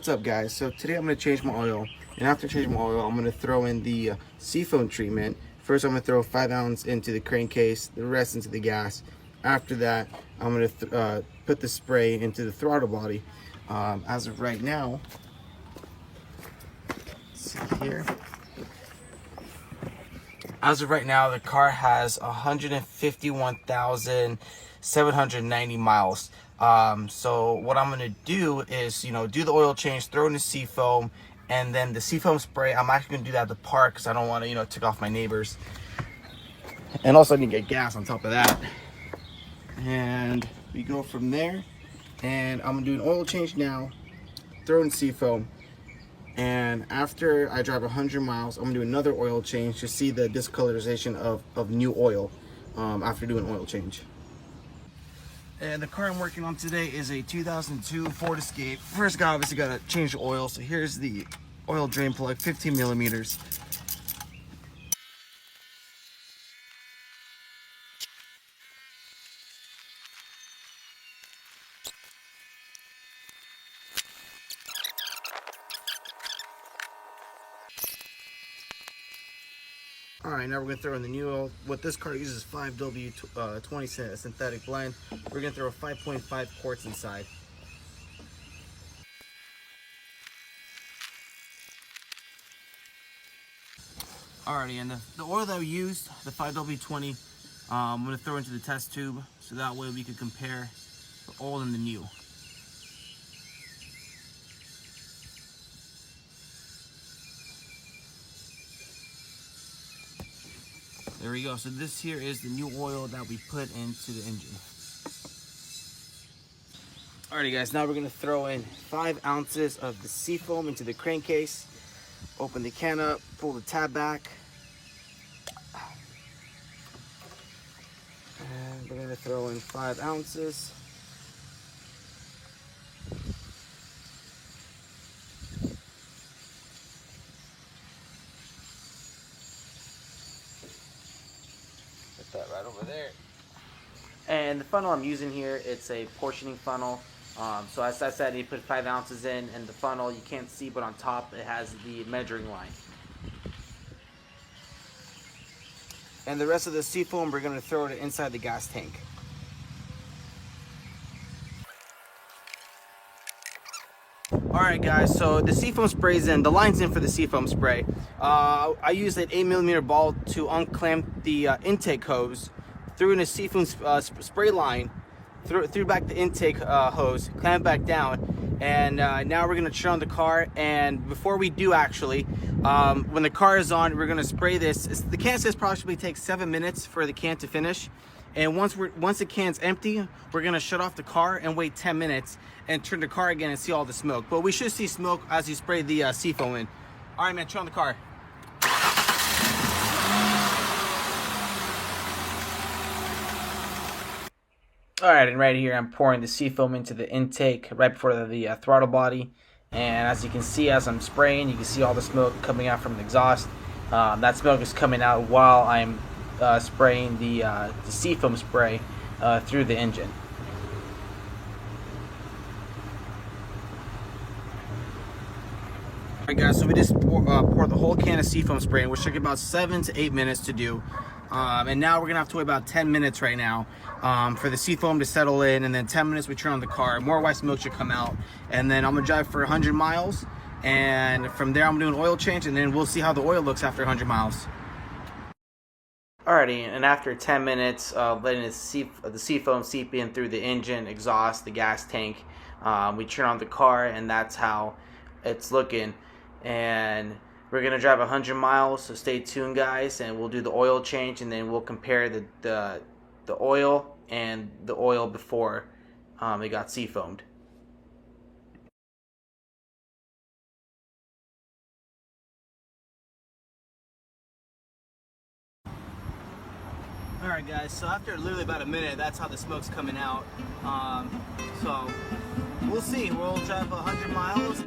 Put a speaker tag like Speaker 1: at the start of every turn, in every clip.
Speaker 1: What's up, guys? So today I'm going to change my oil, and after changing my oil I'm going to throw in the Seafoam treatment. First I'm going to throw 5 ounces into the crankcase, the rest into the gas. After that I'm going to put the spray into the throttle body. As of right now, let's see here. As of right now, the car has 151,790 miles. So what I'm gonna do is, do the oil change, throw in the Seafoam, and then the Seafoam spray. I'm actually gonna do that at the park because I don't want to, tick off my neighbors. And also I need to get gas on top of that. And we go from there. And I'm gonna do an oil change now, throw in Seafoam. And after I drive 100 miles, I'm gonna do another oil change to see the discolorization of new oil after doing oil change. And the car I'm working on today is a 2002 Ford Escape. First guy obviously gotta change the oil. So here's the oil drain plug, 15 millimeters. All right, now we're gonna throw in the new oil. What this car uses 5W20 synthetic blend. We're gonna throw 5.5 quarts inside. Alrighty, and the oil that we used, the 5W20, I'm gonna throw into the test tube so that way we can compare the old and the new. There we go. So this here is the new oil that we put into the engine. Alrighty guys, now we're gonna throw in 5 ounces of the Seafoam into the crankcase. Open the can up, pull the tab back. And we're gonna throw in 5 ounces. Put that right over there. And the funnel I'm using here, it's a portioning funnel. So as I said, you put 5 ounces in, and the funnel you can't see, but on top it has the measuring line. And the rest of the Seafoam, we're going to throw it inside the gas tank. Alright guys, so the Seafoam spray's in, the line's in for the Seafoam spray. I used an 8mm ball to unclamp the intake hose, threw in a Seafoam spray line, threw back the intake hose, clamped back down, and now we're gonna turn on the car. And before we do, actually, when the car is on, we're gonna spray this. The can says probably takes 7 minutes for the can to finish, and once the can's empty, we're gonna shut off the car and wait 10 minutes and turn the car again and see all the smoke. But we should see smoke as you spray the Seafoam in. All right, man, turn on the car. Alright, and right here I'm pouring the Seafoam into the intake right before the throttle body. And as you can see, as I'm spraying, you can see all the smoke coming out from the exhaust. That smoke is coming out while I'm spraying the Seafoam spray through the engine. Alright guys, so we just pour the whole can of Seafoam spray, which took about 7 to 8 minutes to do. And now we're gonna have to wait about 10 minutes right now for the Seafoam to settle in, and then 10 minutes we turn on the car. More white smoke should come out, and then I'm gonna drive for 100 miles, and from there I'm doing an oil change, and then we'll see how the oil looks after 100 miles. Alrighty, and after 10 minutes letting the Seafoam seep in through the engine, exhaust, the gas tank, we turn on the car, and that's how it's looking. And we're going to drive 100 miles, so stay tuned guys, and we'll do the oil change, and then we'll compare the oil and the oil before it got Seafoamed. Alright guys, so after literally about a minute, that's how the smoke's coming out. So we'll see, we'll drive 100 miles.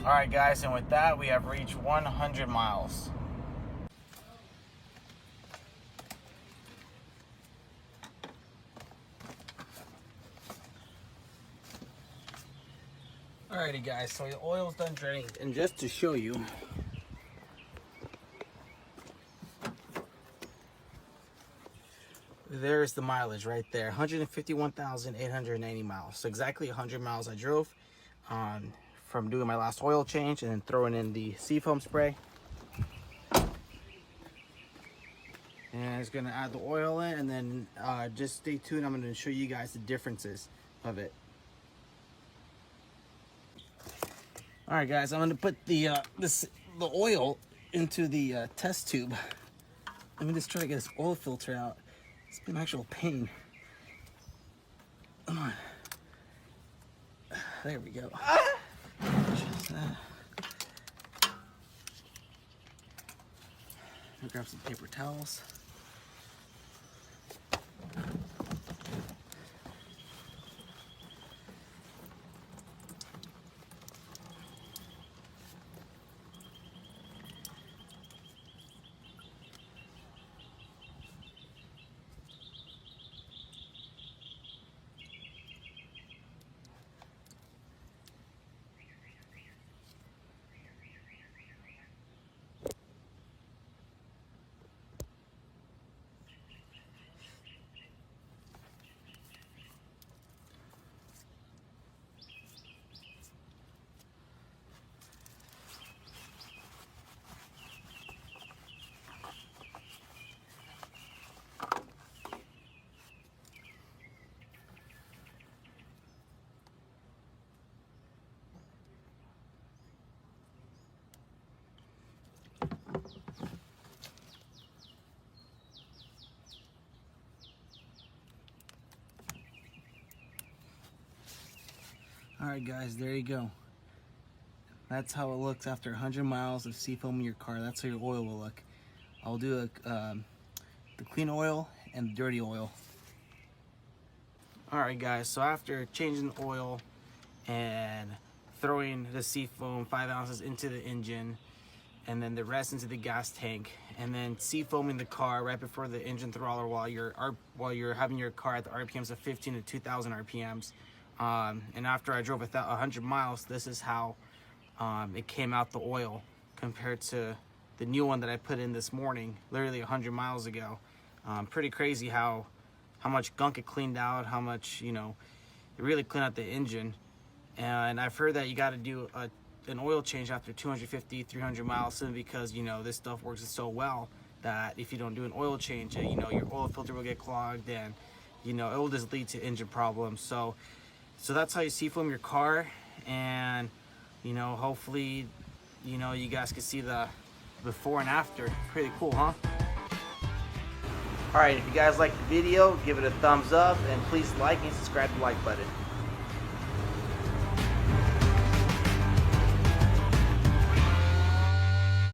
Speaker 1: All right, guys, and with that, we have reached 100 miles. Alrighty, guys, so the oil's done draining, and just to show you, there's the mileage right there, 151,890 miles. So exactly 100 miles I drove from doing my last oil change and then throwing in the Seafoam spray. And it's gonna add the oil in, and then just stay tuned. I'm gonna show you guys the differences of it. All right, guys, I'm gonna put the oil into the test tube. Let me just try to get this oil filter out. It's been an actual pain. Come on. There we go. Just, I'll grab some paper towels. All right, guys, there you go. That's how it looks after 100 miles of seafoaming your car. That's how your oil will look. I'll do the clean oil and the dirty oil. All right, guys, so after changing the oil and throwing the Seafoam 5 ounces into the engine and then the rest into the gas tank, and then seafoaming the car right before the engine throttler while you're having your car at the RPMs of 15 to 2,000 RPMs. And after I drove 100 miles, this is how it came out the oil compared to the new one that I put in this morning, literally 100 miles ago. Pretty crazy how much gunk it cleaned out, how much, you know, it really cleaned out the engine. And I've heard that you got to do an oil change after 250, 300 miles simply because, you know, this stuff works so well that if you don't do an oil change, you know, your oil filter will get clogged and, you know, it will just lead to engine problems. So that's how you seafoam your car, and, you know, hopefully, you know, you guys can see the before and after. Pretty cool, huh? All right, if you guys liked the video, give it a thumbs up, and please like and subscribe to the like button.